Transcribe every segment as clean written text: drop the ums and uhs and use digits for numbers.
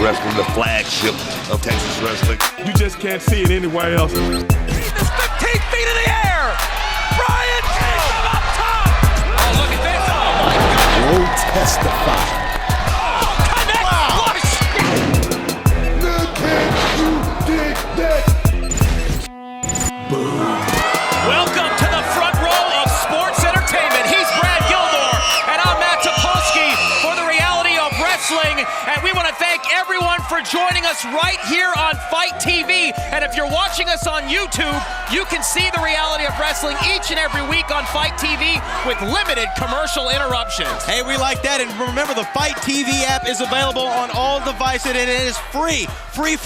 Wrestling, the flagship of Texas wrestling. You just can't see it anywhere else. He's 15 feet in the air. Brian takes him up top. Oh, look at this. Oh, my God. Will testify. Oh, connect. Wow. Look at you, dig that. Boom. Welcome to the front row of sports entertainment. He's Brad Gilmore, and I'm Matt Topolsky for the reality of wrestling. And we want to thank everyone for joining us right here on Fight TV. And if you're watching us on YouTube, you can see the reality of wrestling each and every week on Fight TV with limited commercial interruptions. Hey, we like that. And remember, the Fight TV app is available on all devices, and it is free. Free.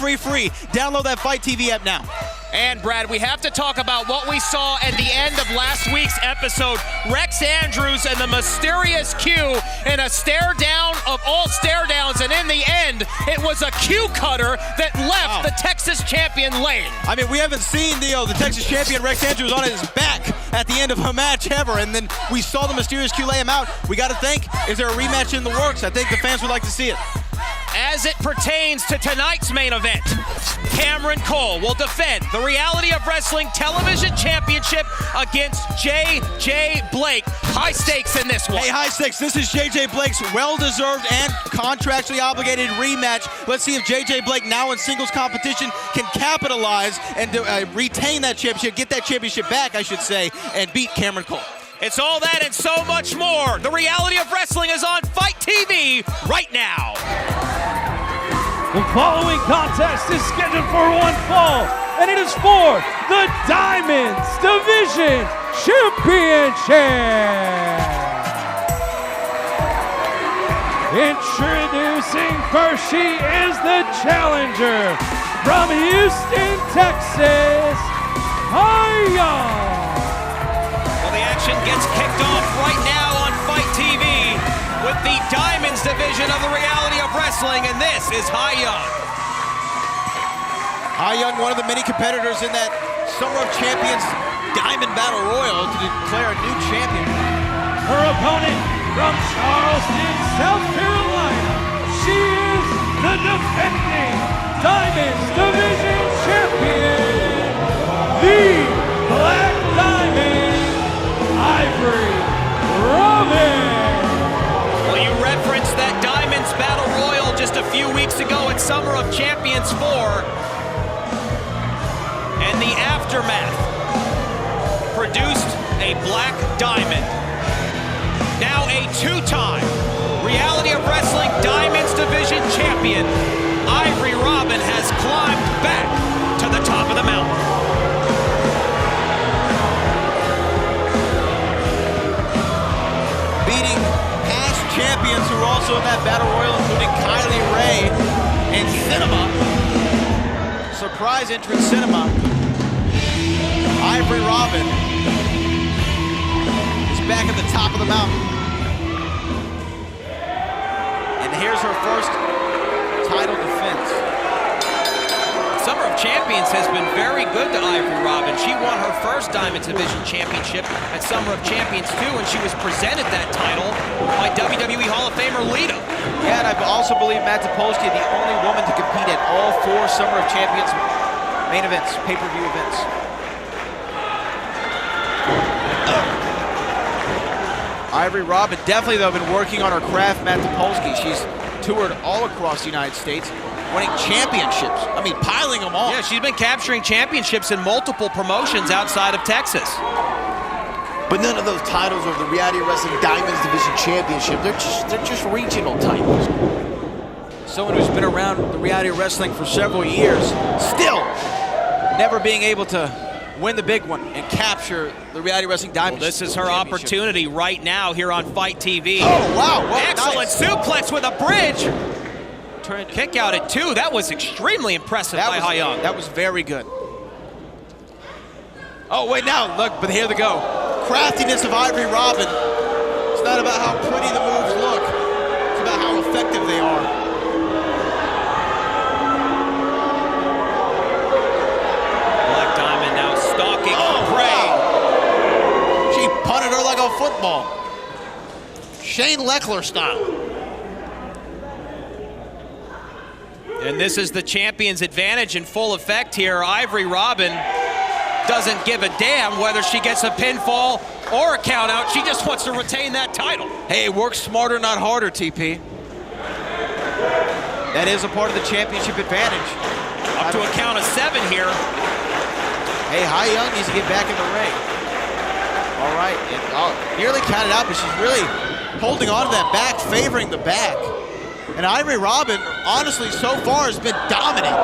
Download that Fight TV app now. And Brad, we have to talk about what we saw at the end of last week's episode. Rex Andrews and the mysterious Q in a stare down of all stare downs, and in the end, it was a Q cutter that left the Texas champion lane. I mean, we haven't seen the Texas champion Rex Andrews on his back at the end of a match ever, and then we saw the mysterious Q lay him out. We got to think, is there a rematch in the works? I think the fans would like to see it. As it pertains to tonight's main event, Cameron Cole will defend the Reality of Wrestling Television Championship against J.J. Blake. High stakes in this one. Hey, high stakes. This is J.J. Blake's well-deserved and contractually obligated rematch. Let's see if J.J. Blake, now in singles competition, can capitalize and retain that championship, get that championship back, I should say, and beat Cameron Cole. It's all that and so much more. The Reality of Wrestling is on Fight TV right now. The following contest is scheduled for one fall, and it is for the Diamonds Division Championship. Introducing first, she is the challenger from Houston, Texas, Haya. Well, the action gets kicked off right now on Fight TV with the Diamonds Division of the Reality of Wrestling, and this is Hai Young. Hai Young, one of the many competitors in that Summer of Champions Diamond Battle Royal to declare a new champion. Her opponent from Charleston, South Carolina, she is the defending Diamonds Division champion, the Black Diamond, Ivory Robin. Well, you referenced that Diamonds Battle Royal just a few weeks ago at Summer of Champions 4. And the aftermath produced a Black Diamond. Now a two-time Reality of Wrestling Diamonds Division champion, Ivory Robin has climbed back to the top of the mountain. Beating past champions who were also in that battle royal, including Kylie Ray and Cinema. Surprise entrance Cinema. Ivory Robin is back at the top of the mountain. And here's her first title defense. Summer of Champions has been very good to Ivory Robin. She won her first Diamonds Division Championship at Summer of Champions 2, and she was presented that title by WWE Hall of Famer Lita. Yeah, and I also believe Matt Topolsky, the only woman to compete at all 4 Summer of Champions main events, pay-per-view events. Ivory Robin definitely, though, been working on her craft, Matt Topolsky. She's toured all across the United States, winning championships. I mean, piling them on. Yeah, she's been capturing championships in multiple promotions outside of Texas. But none of those titles are the Reality Wrestling Diamonds Division Championship. They're just regional titles. Someone who's been around the Reality of Wrestling for several years, still never being able to win the big one and capture the Reality Wrestling Diamond. Well, this is her opportunity right now here on Fight TV. Oh, wow. Well, excellent suplex with a bridge. Turn kick out at 2. That was extremely impressive by Hai Young. That was very good. Oh, wait, now, look, but here they go. Craftiness of Ivory Robin. It's not about how pretty the moves look. It's about how effective they are. Black Diamond now stalking her prey. Wow. She punted her like a football. Shane Leckler style. And this is the champion's advantage in full effect here. Ivory Robin doesn't give a damn whether she gets a pinfall or a count out. She just wants to retain that title. Hey, work smarter, not harder, TP. That is a part of the championship advantage. Up to a count of 7 here. Hey, Hai Young needs to get back in the ring. All right, nearly counted out, but she's really holding on to that back, favoring the back. And Ivory Robin, honestly, so far has been dominant.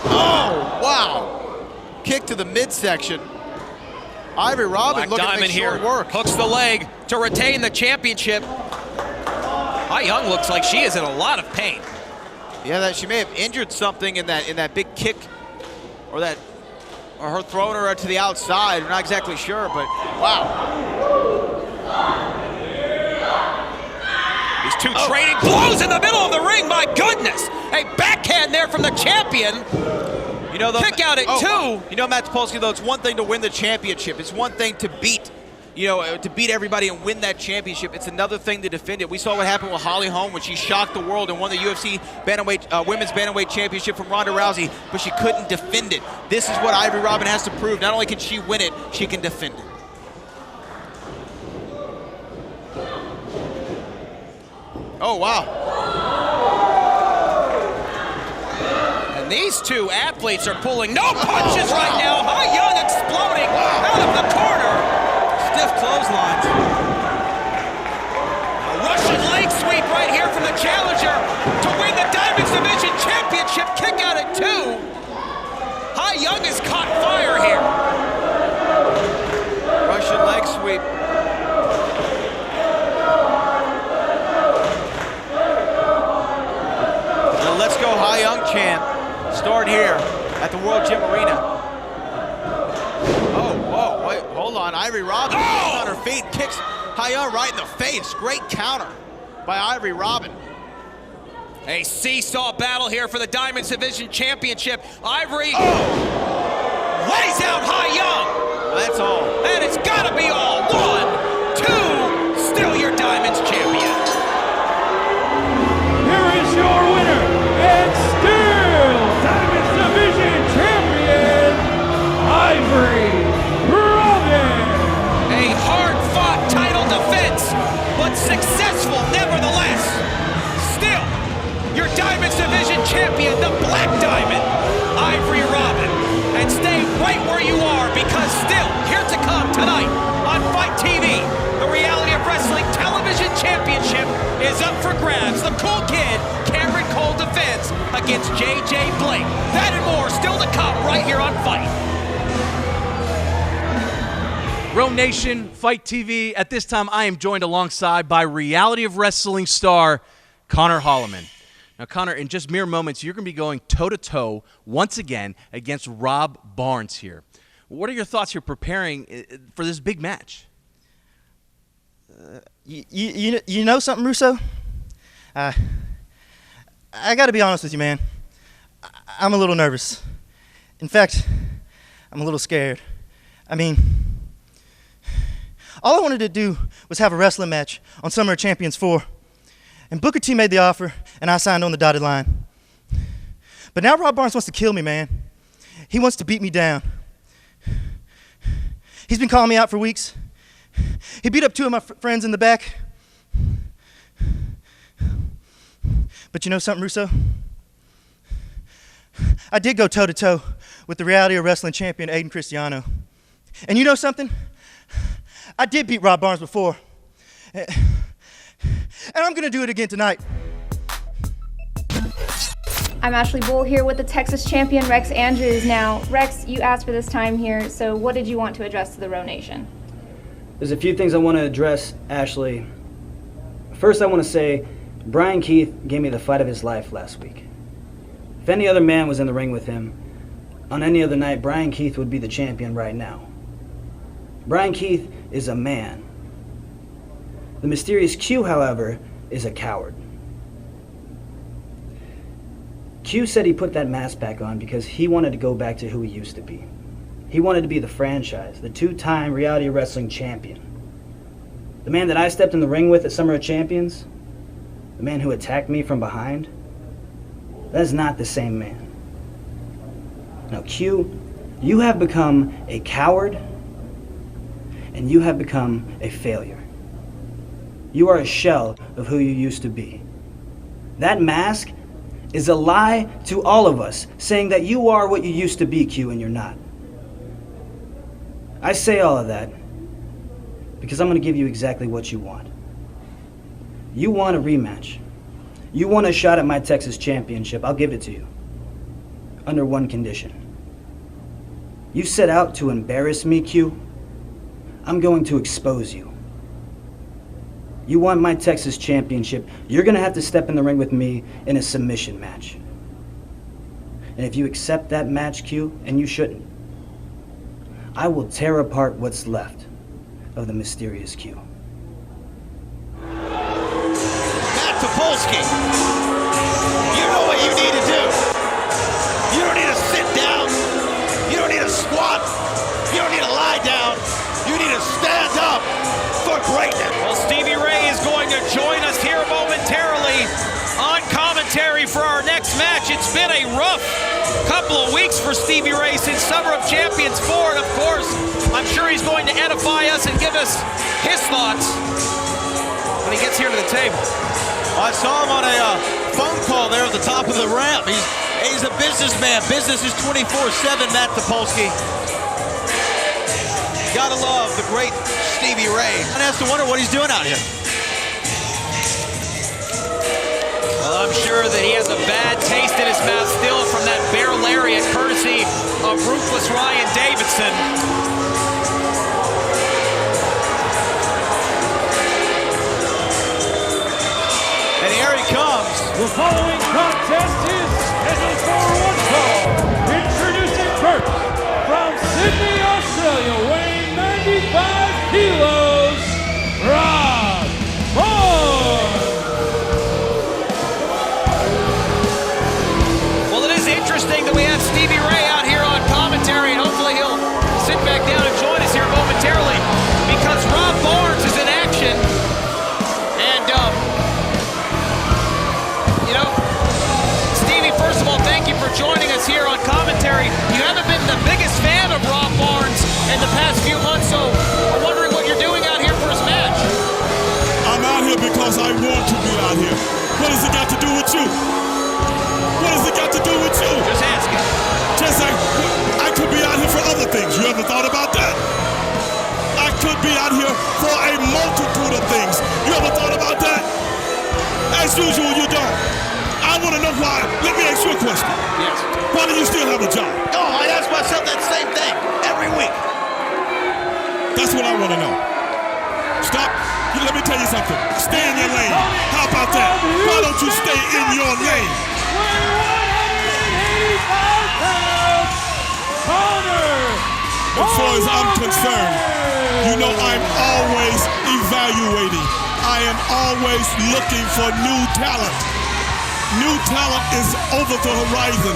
Oh, wow. Kick to the midsection. Ivory Robin looking to make short work. Hooks the leg to retain the championship. Hai Young looks like she is in a lot of pain. Yeah, that she may have injured something in that big kick, or her throwing her to the outside. We're not exactly sure, but wow. These two trading blows in the middle of the ring. My goodness! A backhand there from the champion. You know, kick out at 2. You know, Matt Topolsky, though, it's one thing to win the championship. It's one thing to beat everybody and win that championship. It's another thing to defend it. We saw what happened with Holloman when she shocked the world and won the UFC Women's Bantamweight Championship from Ronda Rousey, but she couldn't defend it. This is what Ivory Robin has to prove. Not only can she win it, she can defend it. Oh, wow. And these two athletes are pulling no punches right now. Hai Young exploding out of the corner. Stiff clotheslines. A Russian leg sweep right here from the challenger to win the Diamonds Division Championship. Kick out at 2. Hai Young has caught fire here. Russian leg sweep. The Let's Go Hai Young chant start here at the World Gym Arena. Oh, wait, hold on. Ivory Robin on her feet, kicks Hai Young right in the face. Great counter by Ivory Robin. A seesaw battle here for the Diamonds Division Championship. Ivory lays out Hai Young. That's all. And it's gotta be all. 1, 2, still your Diamonds champion. Here is your winner, and still Diamonds Division Champion, Ivory Robin. A hard-fought title defense, but successful nevertheless. Still, your Diamonds Division champion, the Black Diamond, Ivory Robin. And stay right where you are, because still, here to come tonight on Fight TV, the Reality of Wrestling Television Championship is up for grabs. The Cool Kid, Cameron Cole defends against J.J. Blake. That and more still to come right here on Fight. Real Nation, Fight TV. At this time, I am joined alongside by Reality of Wrestling star Connor Holloman. Now, Connor, in just mere moments, you're going to be going toe-to-toe once again against Rob Barnes here. What are your thoughts here preparing for this big match? You know something, Russo? I got to be honest with you, man. I'm a little nervous. In fact, I'm a little scared. I mean, all I wanted to do was have a wrestling match on Summer of Champions 4. And Booker T made the offer, and I signed on the dotted line. But now Rob Barnes wants to kill me, man. He wants to beat me down. He's been calling me out for weeks. He beat up 2 of my friends in the back. But you know something, Russo? I did go toe-to-toe with the Reality of Wrestling champion, Adan Cristiano. And you know something? I did beat Rob Barnes before. And I'm going to do it again tonight. I'm Ashley Bull here with the Texas champion, Rex Andrews. Now, Rex, you asked for this time here, so what did you want to address to the Row Nation? There's a few things I want to address, Ashley. First, I want to say Brian Keith gave me the fight of his life last week. If any other man was in the ring with him, on any other night, Brian Keith would be the champion right now. Brian Keith is a man. The mysterious Q, however, is a coward. Q said he put that mask back on because he wanted to go back to who he used to be. He wanted to be the franchise, the 2-time Reality Wrestling champion. The man that I stepped in the ring with at Summer of Champions, the man who attacked me from behind, that is not the same man. Now, Q, you have become a coward, and you have become a failure. You are a shell of who you used to be. That mask is a lie to all of us, saying that you are what you used to be, Q, and you're not. I say all of that because I'm going to give you exactly what you want. You want a rematch. You want a shot at my Texas championship. I'll give it to you. Under one condition. You set out to embarrass me, Q. I'm going to expose you. You want my Texas championship, you're going to have to step in the ring with me in a submission match. And if you accept that match, Q, and you shouldn't, I will tear apart what's left of the mysterious Q. Matt Topolsky, you know what you need to do. You don't need to sit down. You don't need to squat. You don't need to lie down. You need to stand up for greatness. Well, Stevie Ray is going to join us here momentarily on commentary for our next match. It's been a rough couple of weeks for Stevie Ray since Summer of Champions 4, and of course, I'm sure he's going to edify us and give us his thoughts when he gets here to the table. I saw him on a phone call there at the top of the ramp. He's a businessman. Business is 24/7, Matt Topolsky. Gotta love the great Stevie Ray. One has to wonder what he's doing out here. Well, I'm sure that he has a bad taste in his mouth still from that bear lariat courtesy of Ruthless Ryan Davidson. And here he comes. The following contest is scheduled for one fall. Introducing first, from Sydney, Australia, weighing 95 kilos, Rob Barnes. Well, it is interesting that we have Stevie Ray out here on commentary, and hopefully he'll sit back down and join us here momentarily, because Rob Barnes is in action. And, Stevie, first of all, thank you for joining us here on commentary. You haven't been the biggest fan of Rob Barnes in the past few months, so I'm wondering what you're doing out here for his match. I'm out here because I want to be out here. What has it got to do with you? What has it got to do with you? Just asking. Just like, I could be out here for other things. You ever thought about that? I could be out here for a multitude of things. You ever thought about that? As usual, you don't. I want to know why. Let me ask you a question. Yes. Why do you still have a job? Oh, I ask myself that same thing every week. That's what I want to know. Stop. Let me tell you something. Stay in your lane. How about that? Why don't you stay in your lane? As far as I'm concerned, you know I'm always evaluating. I am always looking for new talent. New talent is over the horizon.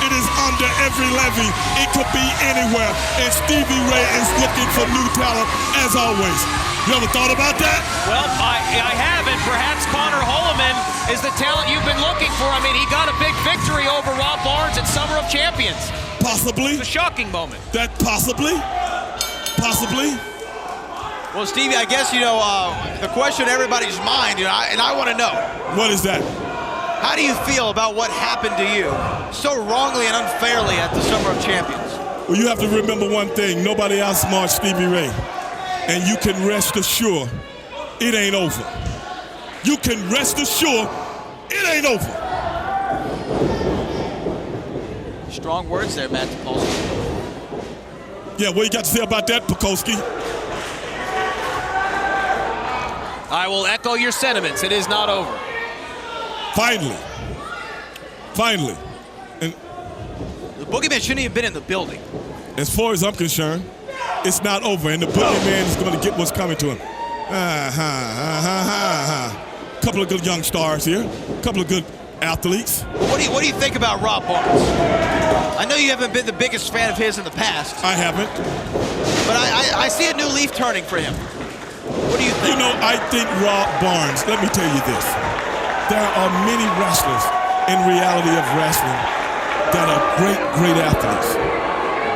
It is under every levee. It could be anywhere. And Stevie Ray is looking for new talent as always. You ever thought about that? Well, I have, and perhaps Connor Holloman is the talent you've been looking for. I mean, he got a big victory over Rob Barnes at Summer of Champions. Possibly. It's a shocking moment. That possibly. Well, Stevie, I guess, the question in everybody's mind, and I want to know. What is that? How do you feel about what happened to you so wrongly and unfairly at the Summer of Champions? Well, you have to remember one thing. Nobody outsmarts Stevie Ray. And you can rest assured it ain't over. You can rest assured it ain't over. Strong words there, Matt Topolsky. Yeah, what you got to say about that, Pekoski? I will echo your sentiments. It is not over. Finally. And The boogeyman shouldn't even been in the building. as far as I'm concerned, it's not over, and the boogeyman is going to get what's coming to him. Couple of good young stars here. Couple of good athletes. Well, what do you think about Rob Barnes? I know you haven't been the biggest fan of his in the past, I haven't. but I see a new leaf turning for him. What do you think? You know, I think Rob Barnes, let me tell you this. there are many wrestlers in reality of wrestling that are great athletes,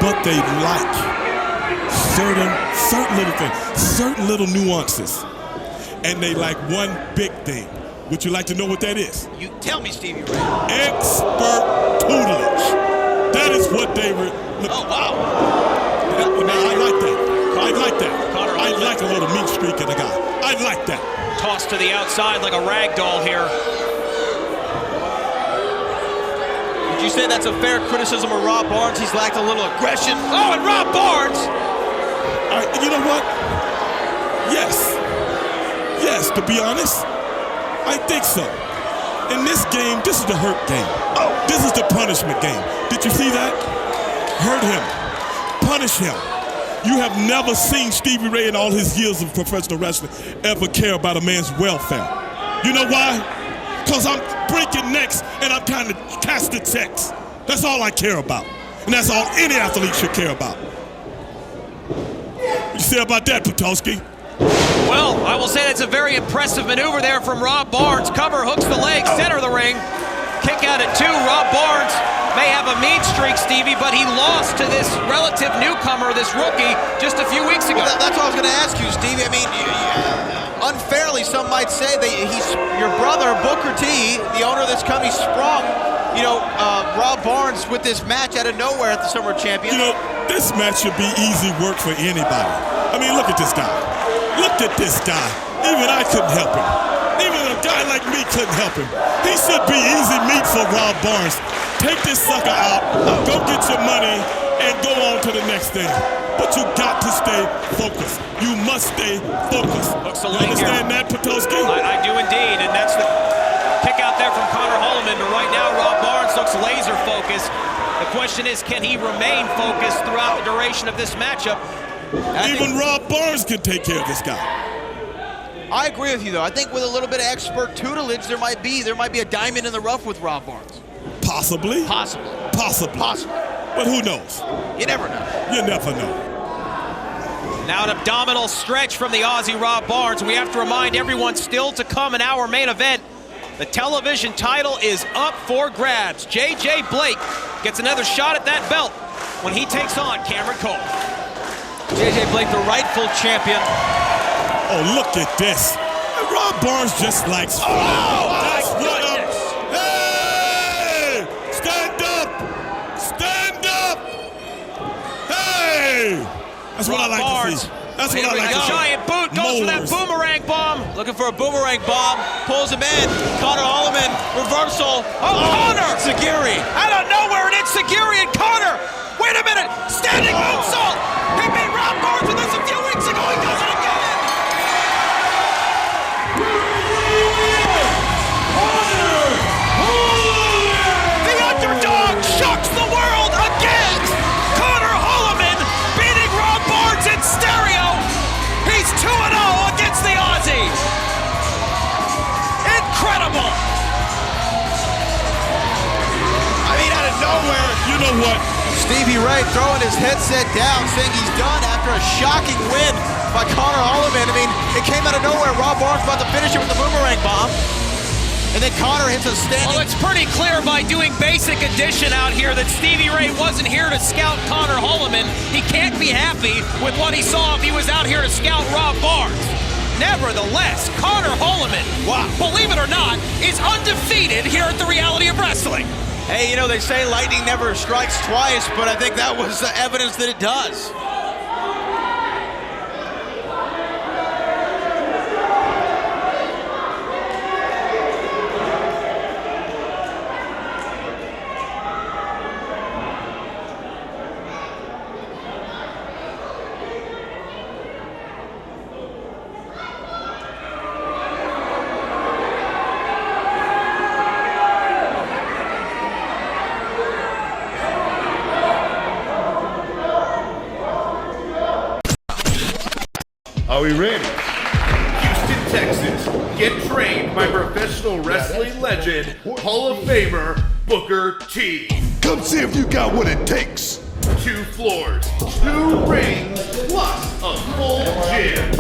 but they like certain little things, certain little nuances, and they like one big thing. Would you like to know what that is? You tell me, Stevie Ray. Expert tutelage. That is what they were. Oh, wow. I like that. I like that. I like a little meat streak in the guy. I like that. Tossed to the outside like a rag doll here. Would you say that's a fair criticism of Rob Barnes? He's lacked a little aggression. Oh, and Rob Barnes! You know what? Yes. Yes, to be honest, I think so. In this game, this is the hurt game. Oh, this is the punishment game. Did you see that? Hurt him. Punish him. You have never seen Stevie Ray in all his years of professional wrestling ever care about a man's welfare. You know why? Because I'm breaking necks and I'm trying to cash the checks. That's all I care about. And that's all any athlete should care about. What you say about that, Patowski? Well, I will say that's a very impressive maneuver there from Rob Barnes. Cover, hooks the leg, center of the ring. Kick out at 2. Rob Barnes may have a mean streak, Stevie, but he lost to this relative newcomer, this rookie, just a few weeks ago. Well, that's what I was going to ask you, Stevie. I mean, unfairly, some might say that he's your brother, Booker T, the owner of this company, sprung, Rob Barnes with this match out of nowhere at the Summer Champions. This match should be easy work for anybody. I mean, look at this guy. Look at this guy. Even I couldn't help him. Even a guy like me couldn't help him. He should be easy meat for Rob Barnes. Take this sucker out, go get your money, and go on to the next thing. But you got to stay focused. You must stay focused. You understand that, Patowski? I do indeed, and that's the kick out there from Connor Holloman. But right now, Rob Barnes looks laser focused. The question is, can he remain focused throughout the duration of this matchup? Even Rob Barnes can take care of this guy. I agree with you, though. I think with a little bit of expert tutelage, there might be a diamond in the rough with Rob Barnes. Possibly. Possibly. But who knows? You never know. You never know. Now an abdominal stretch from the Aussie Rob Barnes. We have to remind everyone still to come in our main event. The television title is up for grabs. J.J. Blake gets another shot at that belt when he takes on Cameron Cole. J.J. Blake, the rightful champion. Oh, look at this. Rob Barnes just likes... that's what I'm... Hey! Stand up! Stand up! Hey! That's what I like to see. That's what I like to see. Giant boot goes for that boomerang bomb. Looking for a boomerang bomb. Pulls him in. Connor Holloman. Reversal. Oh, Connor! Sagiri. Out of nowhere, and it's Sagiri and Connor. Wait a minute. Standing moonsault. He beat Rob Barnes with this a few weeks ago. He does it again. The underdog shocks the world again. Connor Holloman beating Rob Barnes in stereo. He's 2-0 against the Aussie. Incredible. I mean, out of nowhere. You know what? Stevie Ray throwing his headset down, saying he's done after a shocking win by Connor Holloman. I mean, it came out of nowhere. Rob Barnes about to finish it with the boomerang bomb. And then Connor hits a standing... Well, it's pretty clear by doing basic addition out here that Stevie Ray wasn't here to scout Connor Holloman. He can't be happy with what he saw if he was out here to scout Rob Barnes. Nevertheless, Connor Holloman, believe it or not, is undefeated here at the Reality of Wrestling. Hey, they say lightning never strikes twice, but I think that was the evidence that it does. Are we ready? Houston, Texas. Get trained by professional wrestling legend, Hall of Famer, Booker T. Come see if you got what it takes. 2 floors, 2 rings, plus a full gym.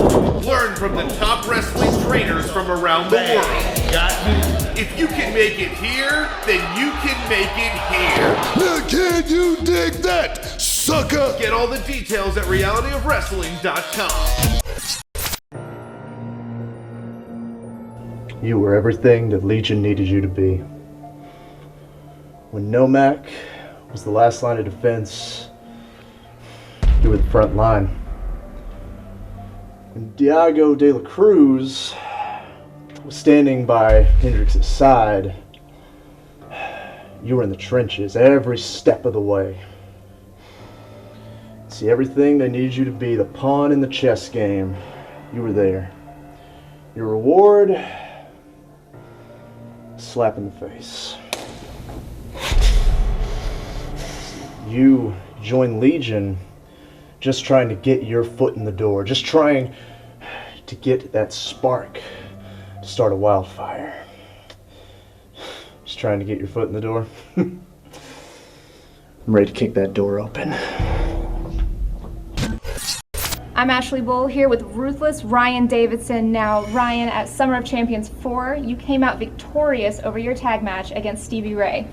Learn from the top wrestling trainers from around the world. If you can make it here, then you can make it here. Now can you dig that, sucker? Get all the details at realityofwrestling.com. You were everything that Legion needed you to be. When Nomak was the last line of defense, you were the front line. When Diego de la Cruz was standing by Hendrix's side, you were in the trenches every step of the way. See, everything they needed you to be, the pawn in the chess game, you were there. Your reward, slap in the face. You joined Legion just trying to get your foot in the door, just trying to get that spark to start a wildfire. Just trying to get your foot in the door. I'm ready to kick that door open. I'm Ashley Bull here with Ruthless Ryan Davidson. Now, Ryan, at Summer of Champions 4, you came out victorious over your tag match against Stevie Ray.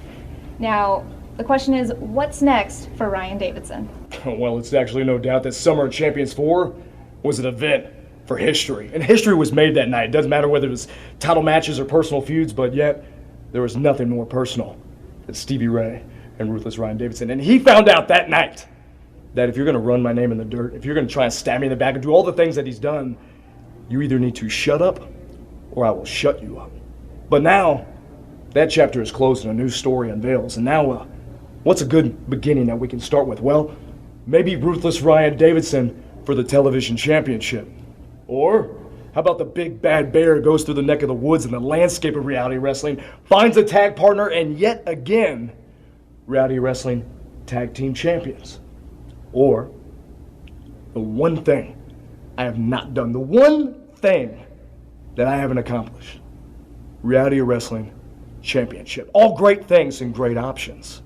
Now, the question is, what's next for Ryan Davidson? Well, it's actually no doubt that Summer of Champions 4 was an event for history. And history was made that night. It doesn't matter whether it was title matches or personal feuds, but yet there was nothing more personal than Stevie Ray and Ruthless Ryan Davidson. And he found out that night that if you're going to run my name in the dirt, if you're going to try and stab me in the back and do all the things that he's done, you either need to shut up or I will shut you up. But now, that chapter is closed and a new story unveils. And now, what's a good beginning that we can start with? Well, maybe Ruthless Ryan Davidson for the television championship. Or how about the big bad bear goes through the neck of the woods in the landscape of reality wrestling, finds a tag partner, and yet again, reality wrestling tag team champions. Or the one thing I have not done, the one thing that I haven't accomplished, reality wrestling championship. All great things and great options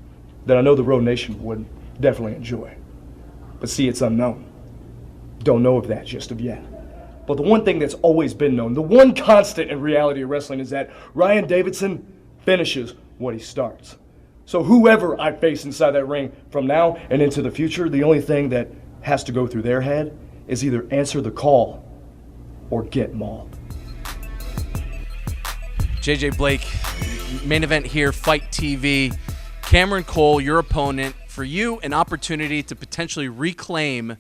that I know the Road Nation would definitely enjoy. But see, it's unknown. Don't know of that just of yet. But the one thing that's always been known, the one constant in reality wrestling is that Ryan Davidson finishes what he starts. So whoever I face inside that ring from now and into the future, the only thing that has to go through their head is either answer the call or get mauled. JJ Blake, main event here, Fight TV. Cameron Cole, your opponent. For you, an opportunity to potentially reclaim.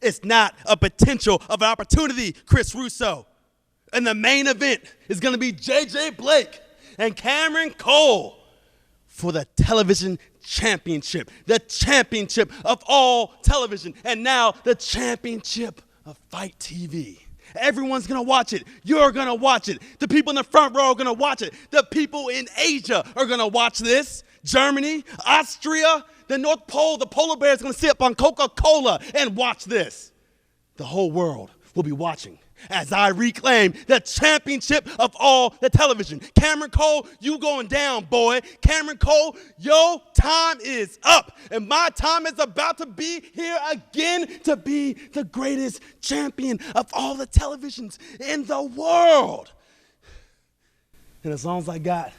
It's not a potential of an opportunity, Chris Russo. And the main event is going to be JJ Blake and Cameron Cole for the television championship, the championship of all television, and now the championship of Fight TV. Everyone's going to watch it. You're going to watch it. The people in the front row are going to watch it. The people in Asia are going to watch this. Germany, Austria, the North Pole, the polar bear is going to sit up on Coca-Cola and watch this. The whole world will be watching as I reclaim the championship of all the television. Cameron Cole, you going down, boy. Cameron Cole, your time is up. And my time is about to be here again to be the greatest champion of all the televisions in the world. And as long as I got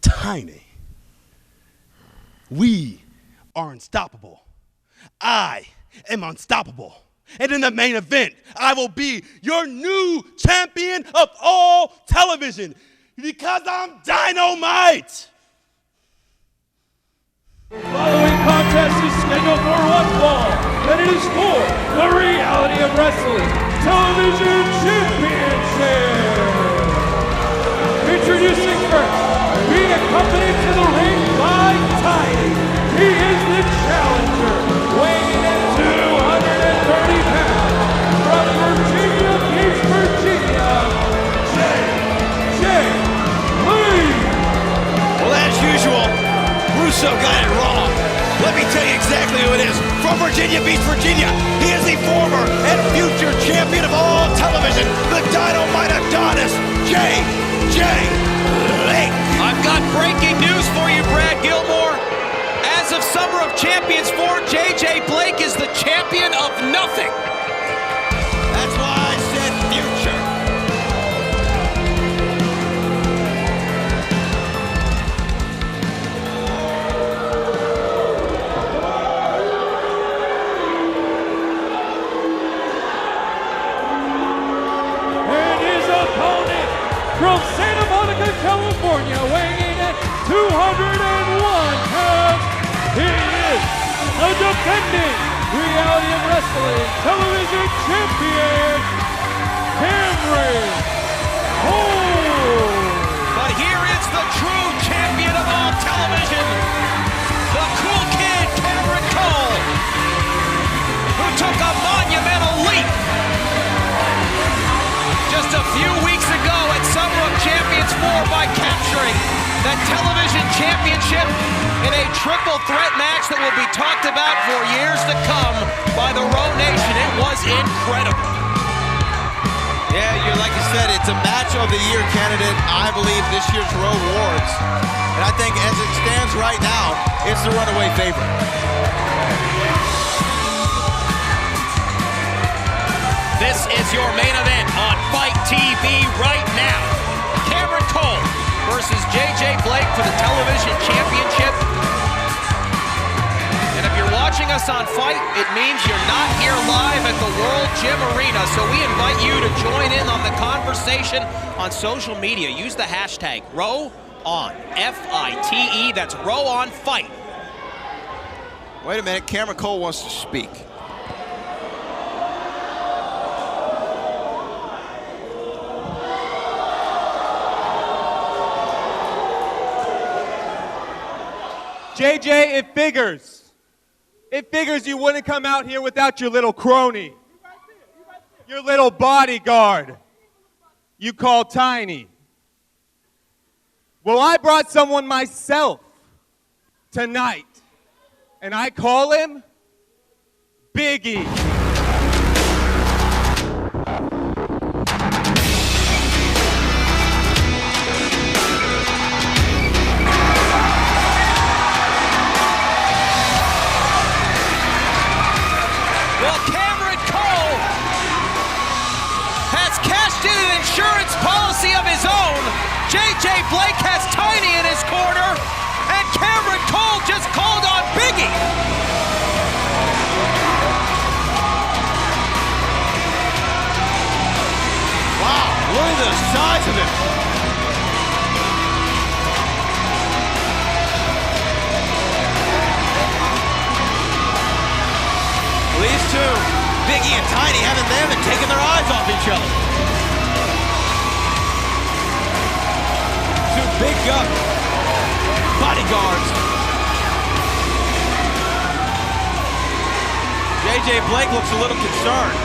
Tiny, we are unstoppable. I am unstoppable. And in the main event, I will be your new champion of all television because I'm dynamite. The following contest is scheduled for one fall, and it is for the Reality of Wrestling Television Championship. Introducing first, being accompanied to the ring by Tiny. He is the challenger, weighing in at 230 pounds. From Virginia Beach, Virginia, J.J. Lee. Well, as usual, Russo got it wrong. Let me tell you exactly who it is. From Virginia Beach, Virginia, he is the former and future champion of all television, the Dynamite Adonis, J.J. Lee. I've got breaking news for you, Brad Gilmore. As of Summer of Champions 4, JJ Blake is the champion of nothing. That's why I said future. Reality of Wrestling Television Champion, Cameron Cole. But here is the true champion of all television, the cool kid, Cameron Cole, who took a monumental leap just a few weeks ago at Summer of Champions 4 by capturing the television championship in a triple threat match that will be talked about for years to come by the Row Nation. It was incredible. Yeah, like you said, it's a match of the year candidate, I believe, this year's Row Awards. And I think as it stands right now, it's the runaway favorite. This is your main event on Fight TV right now. Cameron Cole versus JJ Blake for the television championship. And if you're watching us on Fight, it means you're not here live at the World Gym Arena. So we invite you to join in on the conversation on social media. Use the hashtag RowOn, F-I-T-E, that's RowOnFight. Wait a minute, Cameron Cole wants to speak. JJ, it figures. It figures you wouldn't come out here without your little crony. Your little bodyguard. You call Tiny. Well, I brought someone myself tonight, and I call him Biggie. Well, Cameron Cole has cashed in an insurance policy of his own. JJ Blake has Tiny in his corner, and Cameron Cole just called on Biggie. Wow, look at the size of it. These two, Biggie and Tiny, haven't taken their eyes off each other. Two big bodyguards. JJ Blake looks a little concerned.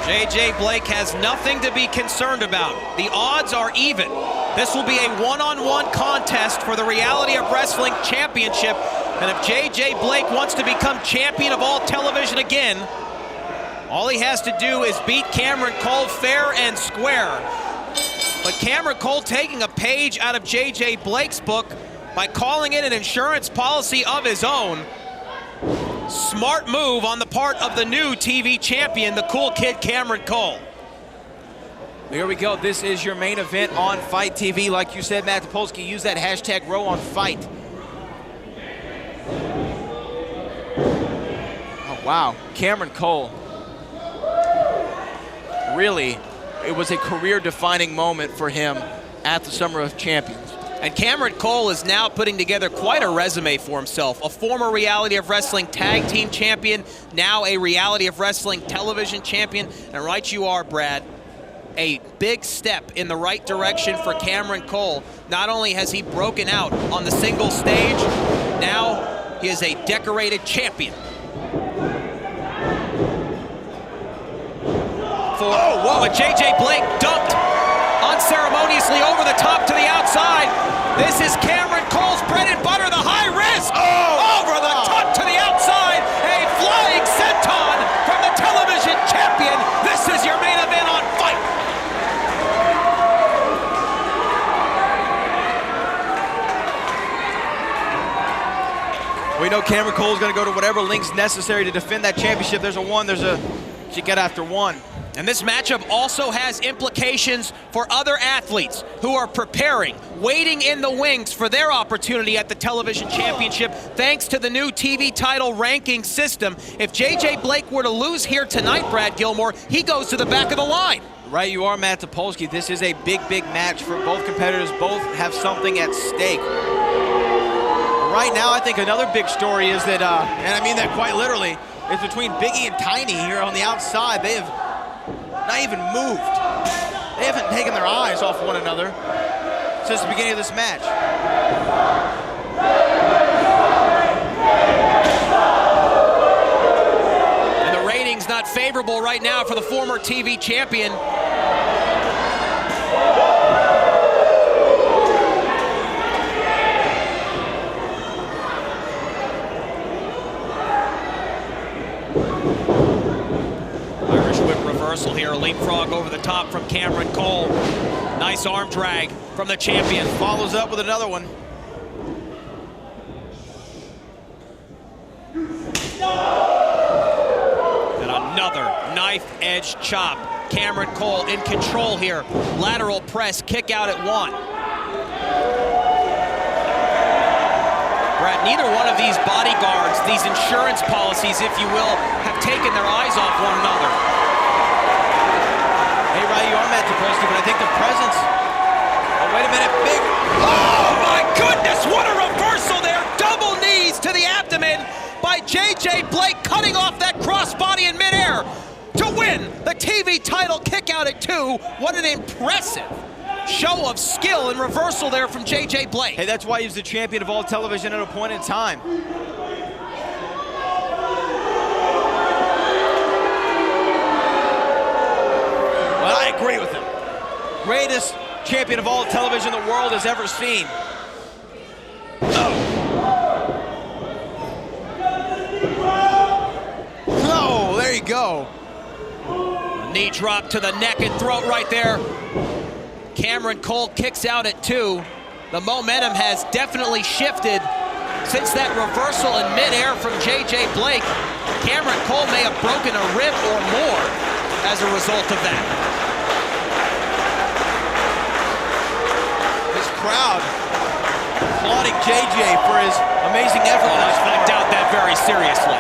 JJ Blake has nothing to be concerned about. The odds are even. This will be a one-on-one contest for the Reality of Wrestling Championship. And if JJ Blake wants to become champion of all television again, all he has to do is beat Cameron Cole fair and square. But Cameron Cole taking a page out of JJ Blake's book by calling it an insurance policy of his own. Smart move on the part of the new TV champion, the cool kid Cameron Cole. Here we go. This is your main event on Fight TV. Like you said, Matt Topolsky, use that hashtag RowOnFight. Oh, wow. Cameron Cole. Really, it was a career-defining moment for him at the Summer of Champions. And Cameron Cole is now putting together quite a resume for himself. A former Reality of Wrestling Tag Team Champion, now a Reality of Wrestling Television Champion. And right you are, Brad. A big step in the right direction for Cameron Cole. Not only has he broken out on the single stage, now he is a decorated champion. But JJ Blake dumped unceremoniously over the top to the outside. This is Cameron Cole's bread and butter, the high risk. Over the top to the outside. A flying senton from the television champion. This is your main event on Fight. We know Cameron Cole's going to go to whatever lengths necessary to defend that championship. She got after one. And this matchup also has implications for other athletes who are preparing, waiting in the wings for their opportunity at the television championship thanks to the new TV title ranking system. If JJ Blake were to lose here tonight, Brad Gilmore, he goes to the back of the line. Right, you are, Matt Topolsky. This is a big, big match for both competitors. Both have something at stake. right now, I think another big story is that, and I mean that quite literally, is between Biggie and Tiny here on the outside. They have not even moved. They haven't taken their eyes off one another since the beginning of this match. And the ratings not favorable right now for the former TV champion. Here, leapfrog over the top from Cameron Cole. Nice arm drag from the champion. Follows up with another one. And another knife edge chop. Cameron Cole in control here. Lateral press, kick out at 1. Brad, neither one of these bodyguards, these insurance policies, if you will, have taken their eyes off one another. Hey, Ryan, you are Matt Topolsky, but I think the presence... Oh, wait a minute, big... Oh, my goodness, what a reversal there. Double knees to the abdomen by J.J. Blake, cutting off that crossbody in midair to win the TV title, kick out at 2. What an impressive show of skill and reversal there from J.J. Blake. Hey, that's why he was the champion of all television at a point in time. Well, I agree with him. Greatest champion of all television the world has ever seen. Oh, there you go. A knee drop to the neck and throat right there. Cameron Cole kicks out at 2. The momentum has definitely shifted since that reversal in midair from J.J. Blake. Cameron Cole may have broken a rib or more as a result of that. This crowd applauding JJ for his amazing effort. I doubt that very seriously.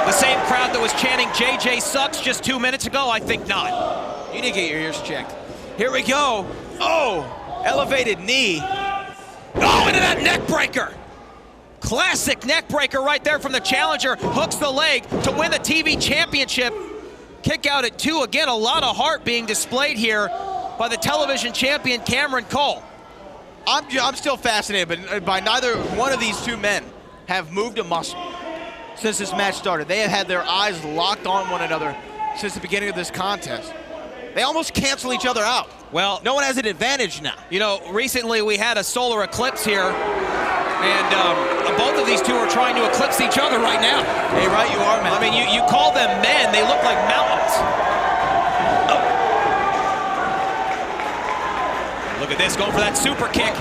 The same crowd that was chanting JJ sucks just 2 minutes ago? I think not. You need to get your ears checked. Here we go. Oh, elevated knee. Oh, into that neck breaker. Classic neck breaker right there from the challenger. Hooks the leg to win the TV championship. Kick out at 2. Again, a lot of heart being displayed here by the television champion Cameron Cole. I'm still fascinated by neither one of these two men have moved a muscle since this match started. They have had their eyes locked on one another since the beginning of this contest. They almost cancel each other out. Well, no one has an advantage now. You know, recently we had a solar eclipse here, and both of these two are trying to eclipse each other right now. Hey, right you are, man. I mean, you call them men, they look like mountains. Oh. Look at this, going for that super kick.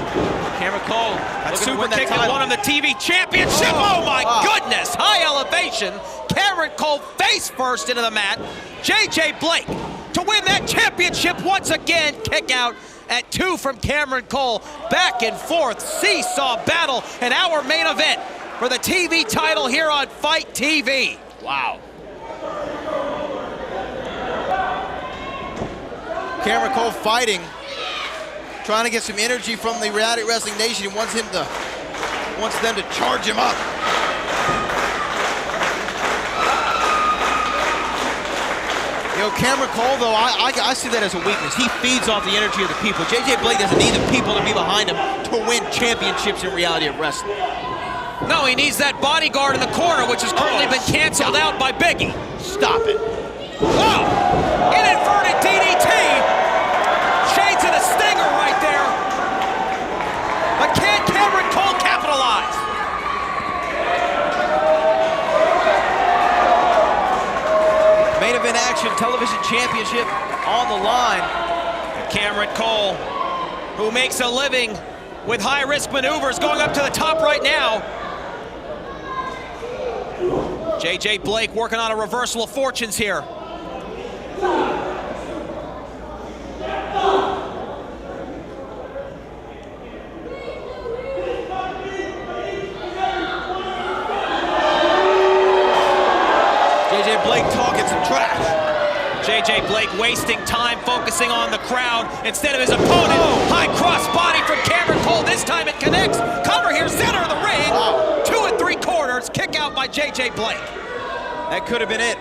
Cameron Cole. That super kick that won him the TV championship. Oh my goodness, high elevation. Cameron Cole face first into the mat. J.J. Blake to win that championship once again. Kick out at 2 from Cameron Cole. Back and forth, seesaw battle, and our main event for the TV title here on Fight TV. Wow. Cameron Cole fighting, trying to get some energy from the Reality Wrestling Nation. He wants them to charge him up. You know, Cameron Cole, though, I see that as a weakness. He feeds off the energy of the people. J.J. Blake doesn't need the people to be behind him to win championships in reality of wrestling. No, he needs that bodyguard in the corner, which has currently been canceled out by Biggie. Stop it. Whoa! An inverted DDT. Shades of the stinger right there. But can Cameron Cole capitalize? Main event action, television championship on the line. And Cameron Cole, who makes a living with high-risk maneuvers, going up to the top right now. J.J. Blake working on a reversal of fortunes here. J.J. Blake talking some trash. JJ Blake wasting time focusing on the crowd instead of his opponent. High cross body from Cameron Cole. This time it connects. Cover here, center of the ring. 2 3/4. Kick out by JJ Blake. That could have been it.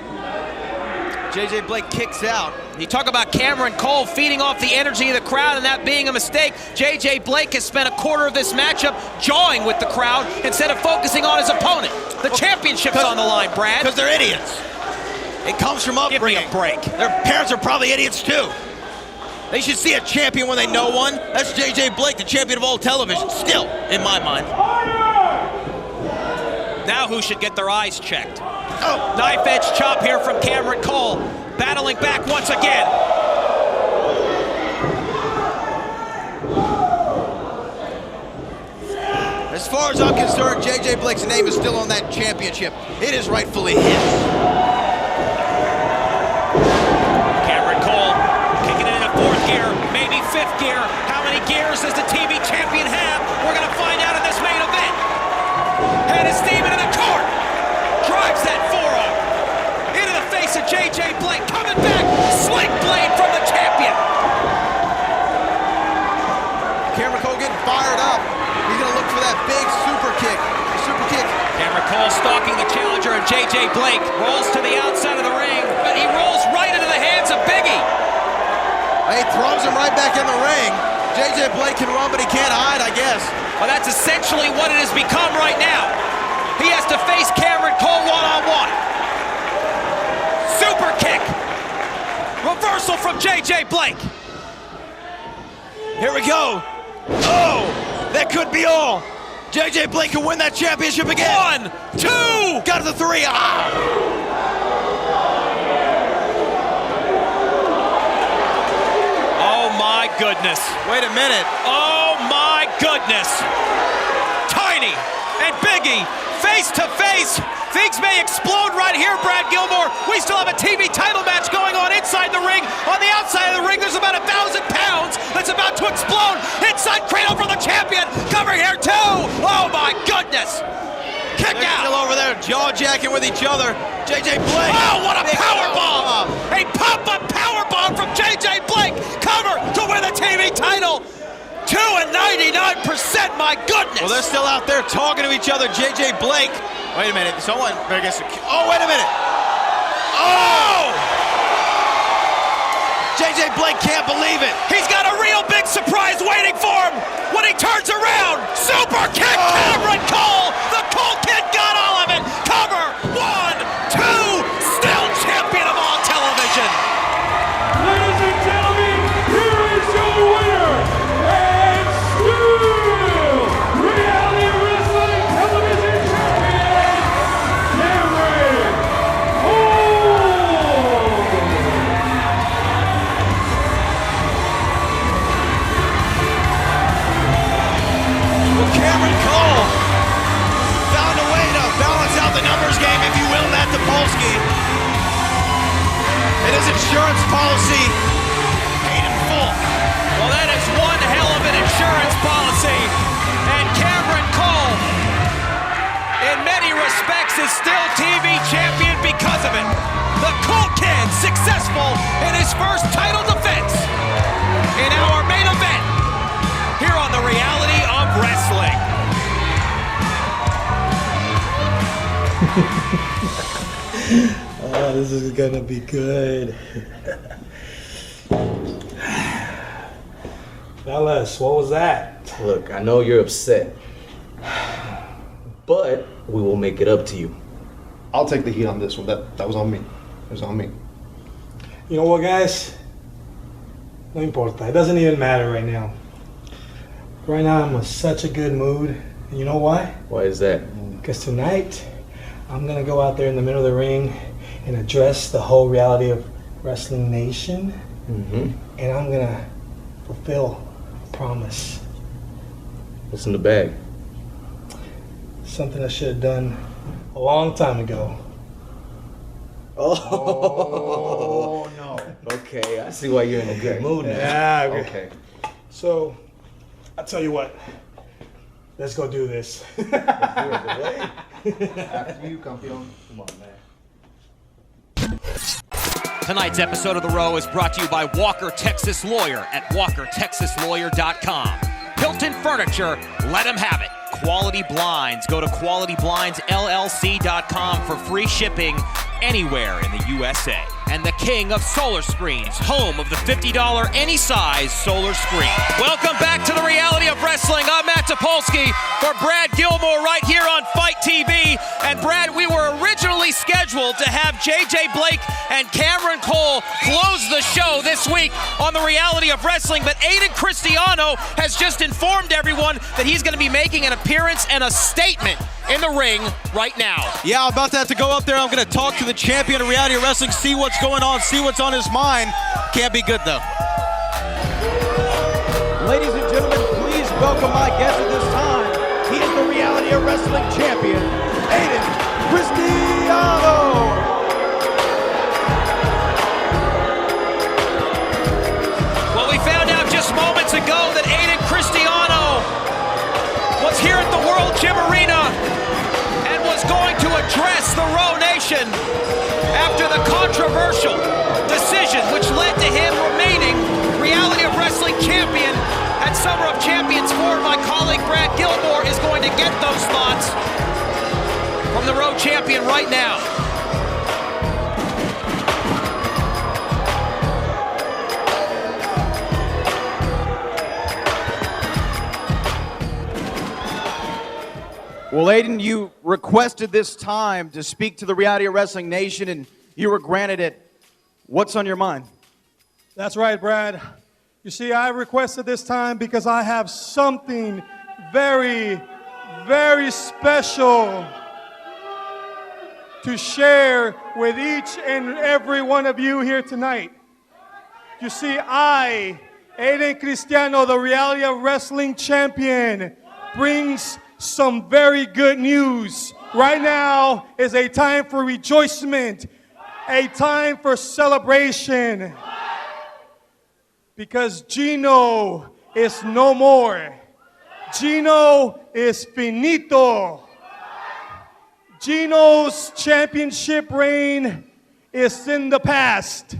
JJ Blake kicks out. You talk about Cameron Cole feeding off the energy of the crowd and that being a mistake. JJ Blake has spent a quarter of this matchup jawing with the crowd instead of focusing on his opponent. The championship's on the line, Brad. Because they're idiots. It comes from upbringing. Give me a break. Their parents are probably idiots too. They should see a champion when they know one. That's JJ Blake, the champion of all television. Still, in my mind. Now who should get their eyes checked? Knife edge chop here from Cameron Cole. Battling back once again. As far as I'm concerned, JJ Blake's name is still on that championship. It is rightfully his. Cameron Cole kicking it in a 4th gear, maybe 5th gear. How many gears does the TV champion have? We're going to find out in this main event. Head is steaming in the court. Drives that forearm into the face of JJ Blake. Coming back, sling blade from the champion. Cameron Cole getting fired up. He's going to look for that big super kick. Super kick. Cameron Cole stalking the challenger, and JJ Blake rolls to the outside of the ring, but he rolls right into the hands of Biggie. He throws him right back in the ring. JJ Blake can run, but he can't hide, I guess. Well, that's essentially what it has become right now. He has to face Cameron Cole one-on-one. Super kick. Reversal from JJ Blake. Here we go. Oh, that could be all. JJ Blake can win that championship again. 1, 2. Got to the 3. Oh, my goodness. Wait a minute. Oh, my goodness. Tiny and Biggie face to face. Things may explode right here, Brad Gilmore. We still have a TV title match going on inside the ring. On the outside of the ring, there's about 1,000 pounds that's about to explode. Inside cradle for the champion. Cover here, too. Oh, my goodness. Kick They're out. still over there jaw-jacking with each other. JJ Blake. Oh, what a power bomb. A pop-up power bomb from JJ Blake. Cover to win the TV title. 2 and 99%, my goodness. Well, they're still out there talking to each other. JJ Blake. Wait a minute. Someone better get some. Oh, wait a minute. Oh! JJ Blake can't believe it. He's got a real big surprise waiting for him when he turns around. Super kick, Cameron Cole. The Cole kid got all of it. Cover. 1, 2. Still champion of all television. Ladies and gentlemen, here is your winner, and still reality wrestling television champion, Cameron Cole. Well, Cameron Cole found a way to balance out the numbers game, if you will, Matt Topolsky. And his insurance policy paid in full. Well, that is one hell of an insurance policy. And Cameron Cole, in many respects, is still TV champion because of it. The Cool Kid successful in his first title defense in our main event here on The Reality of Wrestling. Oh, this is gonna be good. Fellas, what was that? Look, I know you're upset, but we will make it up to you. I'll take the heat on this one. That was on me. It was on me. You know what, guys? No importa. It doesn't even matter right now. Right now, I'm in such a good mood. And you know why? Why is that? Because tonight, I'm gonna go out there in the middle of the ring and address the whole reality of Wrestling Nation. Mm-hmm. And I'm gonna fulfill a promise. What's in the bag? Something I should have done a long time ago. Oh no. Okay, I see why you're in a good mood now. Yeah, okay. So, I'll tell you what. Let's go do this. After you, campeón. Come on, man. Tonight's episode of The Row is brought to you by Walker Texas Lawyer at WalkerTexasLawyer.com. Hilton Furniture, let them have it. Quality Blinds, go to QualityBlindsLLC.com for free shipping anywhere in the USA. And the king of solar screens, home of the $50 any size solar screen. Welcome back to the reality of wrestling. I'm Matt Topolsky for Brad Gilmore right here on Fight TV. And Brad, we were originally scheduled to have JJ Blake and Cameron Cole close the show this week on the reality of wrestling, but Adan Cristiano has just informed everyone that he's going to be making an appearance and a statement in the ring right now. Yeah, I'm about to have to go up there. I'm going to talk to the champion of reality of wrestling, see what's going on, see what's on his mind. Can't be good, though. Ladies and gentlemen, please welcome my guest at this time. He is the reality of wrestling champion, Adan Cristiano. Well, we found out just moments ago that Adan Cristiano was here at the World Gym Arena and was going to address the Row Nation after the controversial decision which led to him remaining reality of wrestling champion at Summer of Champions 4. My colleague Brad Gilmore is going to get those thoughts from the Row champion right now. Well, Adan, you requested this time to speak to the reality of wrestling nation, and you were granted it. What's on your mind? That's right, Brad. You see, I requested this time because I have something very, very special to share with each and every one of you here tonight. You see, I, Adan Cristiano, the reality of wrestling champion, brings some very good news. Right now is a time for rejoicement, a time for celebration, because Gino is no more. Gino is finito. Gino's championship reign is in the past.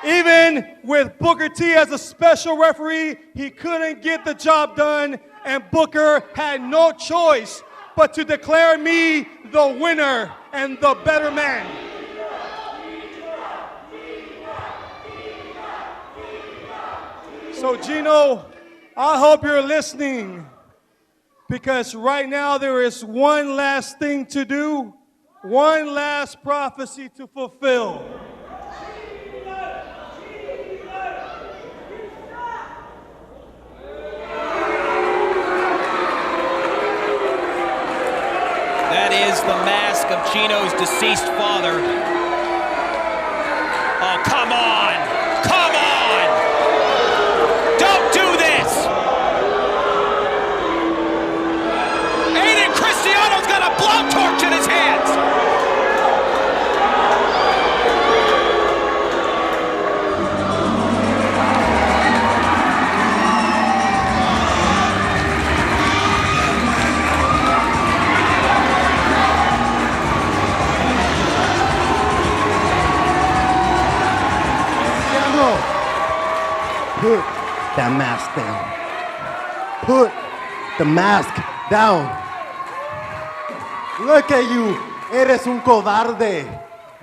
Even with Booker T as a special referee, he couldn't get the job done, and Booker had no choice but to declare me the winner and the better man. So Gino, I hope you're listening, because right now there is one last thing to do, one last prophecy to fulfill. That is the mask of Gino's deceased father. Oh, come on! Come on! Don't do this! Adan Cristiano's got a blowtorch in his hands! Put that mask down. Put the mask down. Look at you. Eres un cobarde.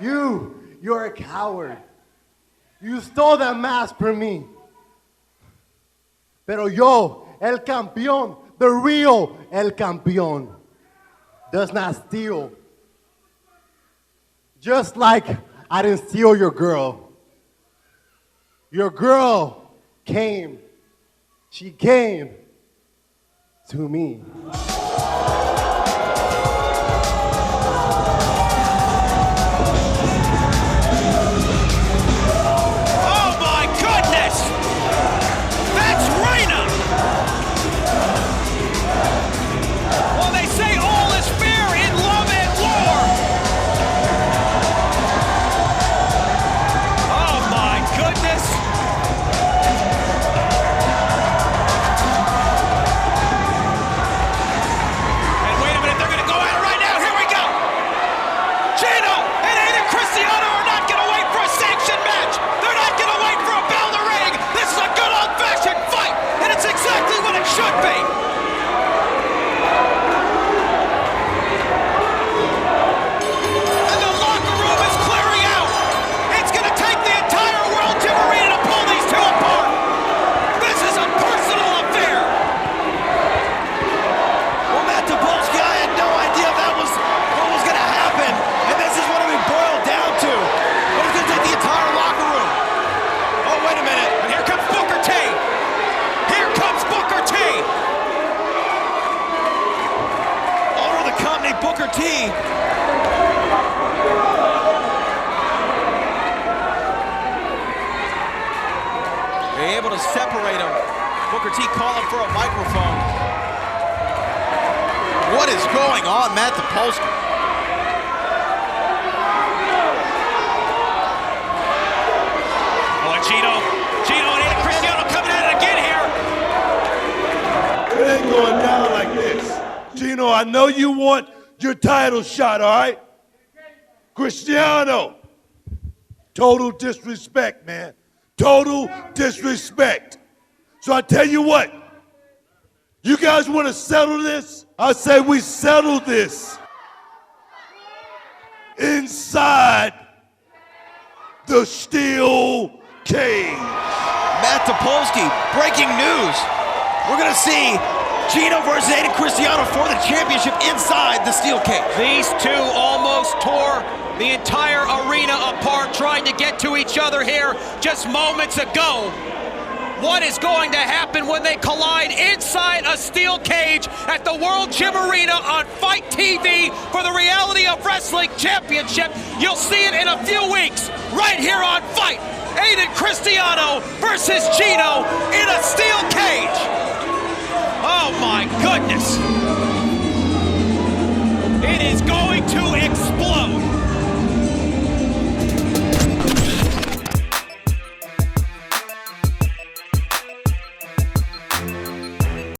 You're a coward. You stole that mask from me. Pero yo, el campeón, the real el campeón, does not steal. Just like I didn't steal your girl. Your girl came. She came to me. Oh my goodness! That's Reina! Well, they say all is fair in love and war! Oh my goodness! Booker T calling for a microphone. What is going on, Matt Topolsky? Oh, and Gino and Adan Cristiano coming at it again here. It ain't going down like this. Gino, I know you want your title shot, all right? Cristiano, total disrespect, man. Total disrespect. So I tell you what, you guys want to settle this? I say we settle this inside the steel cage. Matt Topolsky, breaking news. We're going to see Gino versus Adan Cristiano for the championship inside the steel cage. These two almost tore the entire arena apart trying to get to each other here just moments ago. What is going to happen when they collide inside a steel cage at the World Gym Arena on Fight TV for the Reality of Wrestling Championship? You'll see it in a few weeks right here on Fight. Adan Cristiano versus Gino in a steel cage. Oh my goodness. It is going